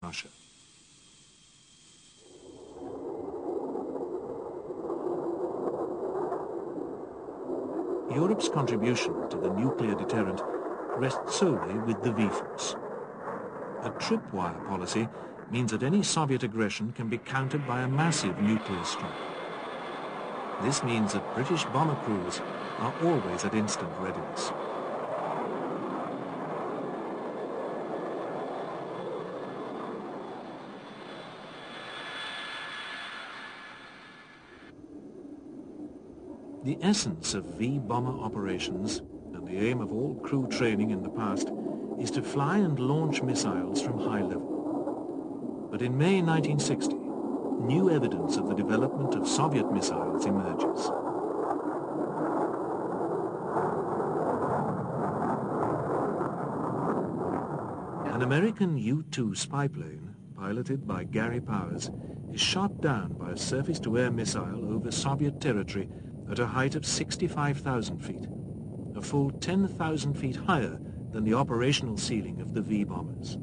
Russia. Europe's contribution to the nuclear deterrent rests solely with the V-force. A tripwire policy means that any Soviet aggression can be countered by a massive nuclear strike. This means that British bomber crews are always at instant readiness. The essence of V-bomber operations, and the aim of all crew training in the past, is to fly and launch missiles from high level. But in May 1960, new evidence of the development of Soviet missiles emerges. An American U-2 spy plane, piloted by Gary Powers, is shot down by a surface-to-air missile over Soviet territory at a height of 65,000 feet, a full 10,000 feet higher than the operational ceiling of the V-bombers.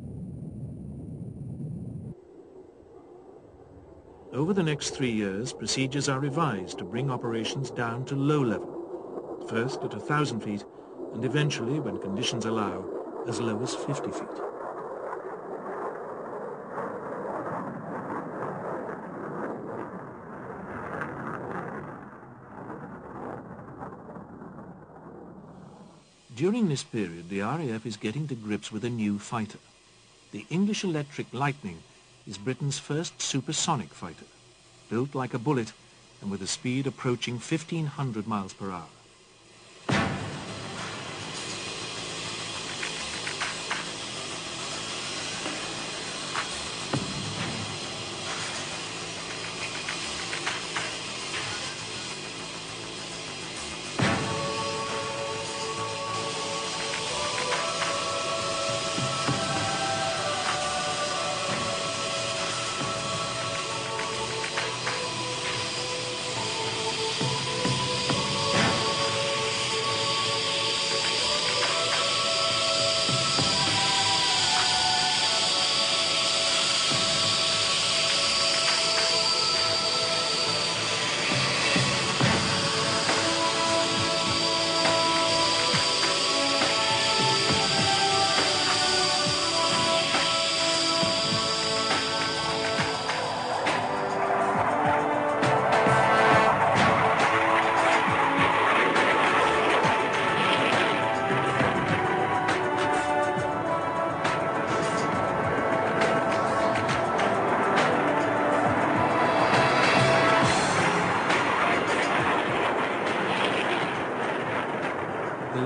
Over the next 3 years, procedures are revised to bring operations down to low level, first at 1,000 feet, and eventually, when conditions allow, as low as 50 feet. During this period, the RAF is getting to grips with a new fighter. The English Electric Lightning is Britain's first supersonic fighter, built like a bullet and with a speed approaching 1,500 miles per hour.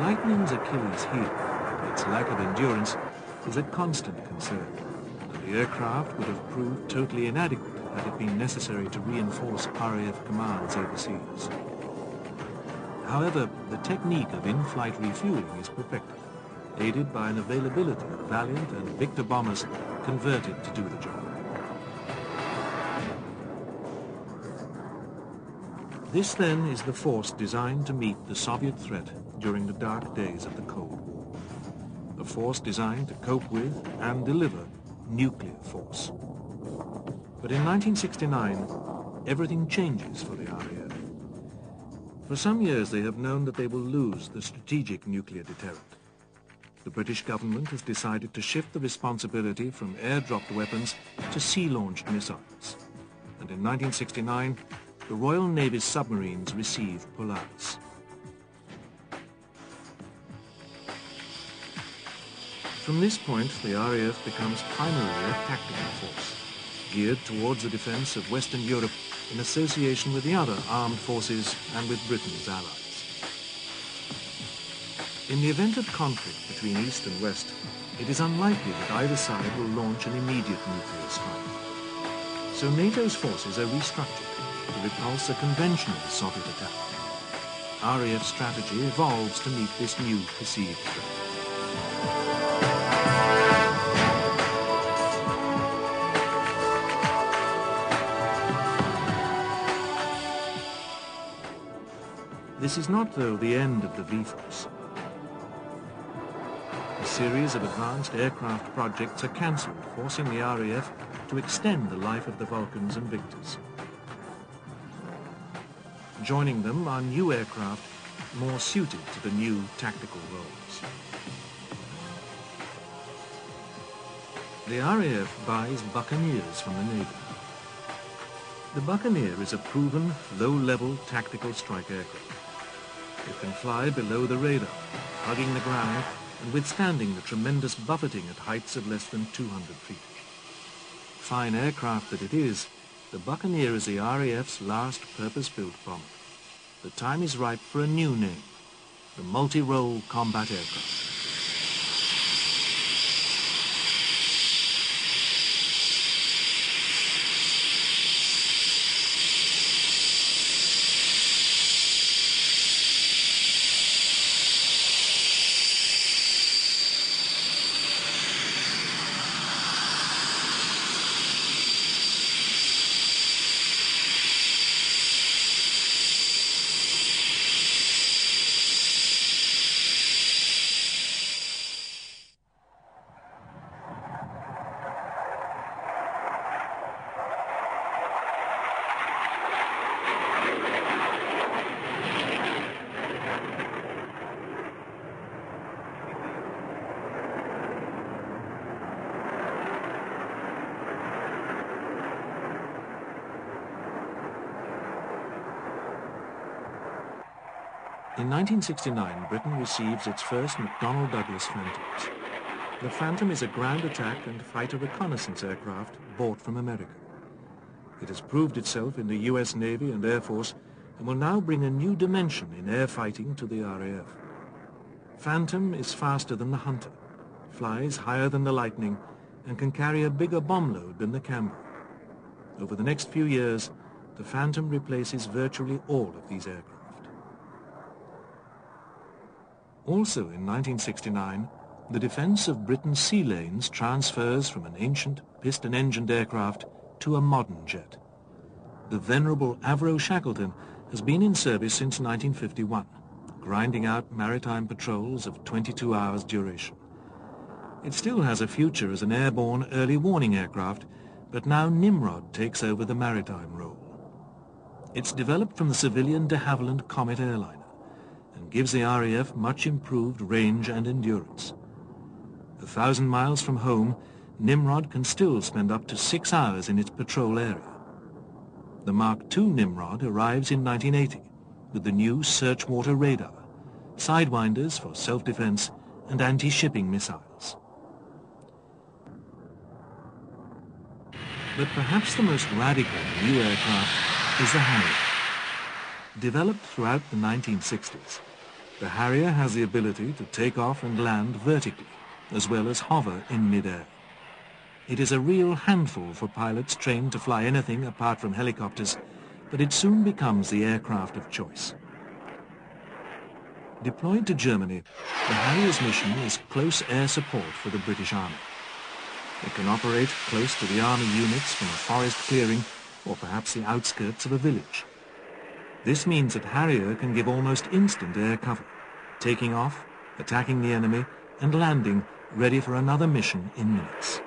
Lightning's Achilles heel, its lack of endurance, is a constant concern, and the aircraft would have proved totally inadequate had it been necessary to reinforce RAF commands overseas. However, the technique of in-flight refueling is perfected, aided by an availability of Valiant and Victor bombers converted to do the job. This, then, is the force designed to meet the Soviet threat during the dark days of the Cold War. A force designed to cope with and deliver nuclear force. But in 1969, everything changes for the RAF. For some years, they have known that they will lose the strategic nuclear deterrent. The British government has decided to shift the responsibility from air-dropped weapons to sea-launched missiles. And in 1969, the Royal Navy's submarines received Polaris. From this point, the RAF becomes primarily a tactical force, geared towards the defense of Western Europe in association with the other armed forces and with Britain's allies. In the event of conflict between East and West, it is unlikely that either side will launch an immediate nuclear strike. So NATO's forces are restructured to repulse a conventional Soviet attack. RAF strategy evolves to meet this new perceived threat. This is not, though, the end of the V-force. The series of advanced aircraft projects are cancelled, forcing the RAF to extend the life of the Vulcans and Victors. Joining them are new aircraft more suited to the new tactical roles. The RAF buys Buccaneers from the Navy. The Buccaneer is a proven, low-level tactical strike aircraft. It can fly below the radar, hugging the ground and withstanding the tremendous buffeting at heights of less than 200 feet. Fine aircraft that it is, the Buccaneer is the RAF's last purpose-built bomber. The time is ripe for a new name, the multi-role combat aircraft. In 1969, Britain receives its first McDonnell Douglas Phantoms. The Phantom is a ground attack and fighter reconnaissance aircraft bought from America. It has proved itself in the US Navy and Air Force and will now bring a new dimension in air fighting to the RAF. Phantom is faster than the Hunter, flies higher than the Lightning, and can carry a bigger bomb load than the Camber. Over the next few years, the Phantom replaces virtually all of these aircraft. Also in 1969, the defence of Britain's sea lanes transfers from an ancient piston-engined aircraft to a modern jet. The venerable Avro Shackleton has been in service since 1951, grinding out maritime patrols of 22 hours duration. It still has a future as an airborne early warning aircraft, but now Nimrod takes over the maritime role. It's developed from the civilian de Havilland Comet airliner and gives the RAF much improved range and endurance. 1,000 miles from home, Nimrod can still spend up to 6 hours in its patrol area. The Mark II Nimrod arrives in 1980 with the new search-water radar, sidewinders for self-defense and anti-shipping missiles. But perhaps the most radical new aircraft is the Harrier. Developed throughout the 1960s, the Harrier has the ability to take off and land vertically, as well as hover in mid-air. It is a real handful for pilots trained to fly anything apart from helicopters, but it soon becomes the aircraft of choice. Deployed to Germany, the Harrier's mission is close air support for the British Army. It can operate close to the Army units from a forest clearing or perhaps the outskirts of a village. This means that Harrier can give almost instant air cover, taking off, attacking the enemy, and landing ready for another mission in minutes.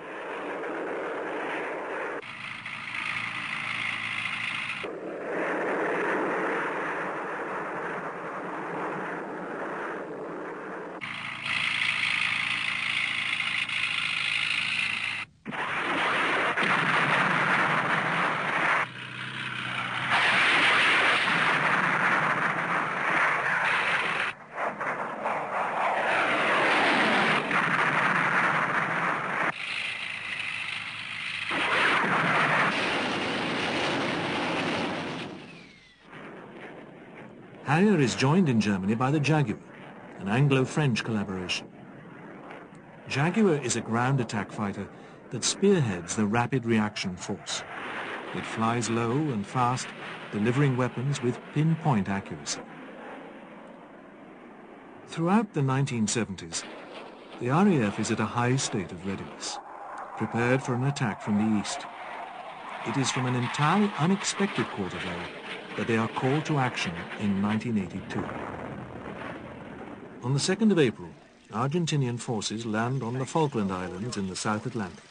Harrier is joined in Germany by the Jaguar, an Anglo-French collaboration. Jaguar is a ground attack fighter that spearheads the rapid reaction force. It flies low and fast, delivering weapons with pinpoint accuracy. Throughout the 1970s, the RAF is at a high state of readiness, prepared for an attack from the east. It is from an entirely unexpected quarter, though, that they are called to action in 1982. On the 2nd of April, Argentinian forces land on the Falkland Islands in the South Atlantic.